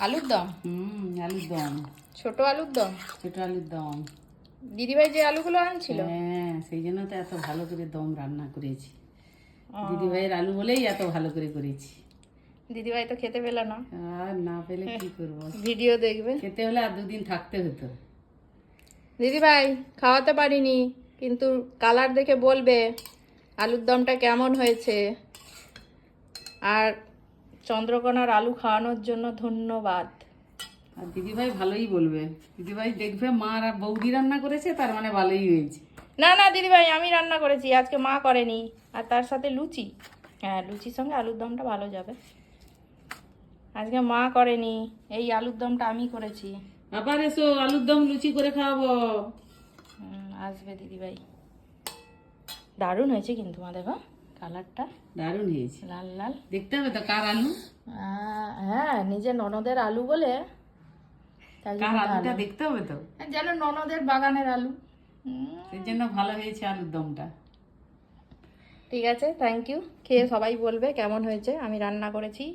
আলুর দম? আলুর দম। ছোট আলুর দম? ছোট আলুর দম। দিদিভাই যে আলুগুলো আনছিল? হ্যাঁ, সেই জন্য তো এত ভালো করে দম রান্না করেছি। দিদিভাইয়ের আলু বলেই এত ভালো করে করেছি। দিদিভাই তো খেতে পেল না। আর না পেলে কি করব, ভিডিও দেখবে। খেতে হলে আর দুদিন থাকতে হতো। দিদিভাই খাওয়াতে পারিনি, কিন্তু কালার দেখে বলবে আলুর দমটা কেমন হয়েছে। আর চন্দ্রকোনার আলু খাওয়ানোর জন্য ধন্যবাদ। আর দিদিভাই ভালোই বলবে, দিদিভাই দেখবে মা আর বৌদি রান্না করেছে, তার মানে ভালোই হয়েছে। না না দিদিভাই, আমি রান্না করেছি, আজকে মা করেনি। আর তার সাথে লুচি, হ্যাঁ লুচির সঙ্গে আলুর দমটা ভালো যাবে। আজকে মা করেনি, এই আলুর দমটা আমি করেছি। আবার এসো, আলুর দম লুচি করে খাওয়াবো। আসবে দিদিভাই। দারুণ হয়েছে কিন্তু মা, দেখো কালারটা দারুণ হয়েছে। লাল লাল। দেখতে হবে তো কার আলু। হ্যাঁ, নিজের ননদের আলু বলে তাই কার জন্য আলুটা ভালো। দেখতে হবে তো, যেন ননদের বাগানের আলু। সেই জন্য ভালো হয়েছে আলুর দমটা। ঠিক আছে, থ্যাংক ইউ। খেয়ে সবাই বলবে কেমন হয়েছে, আমি রান্না করেছি।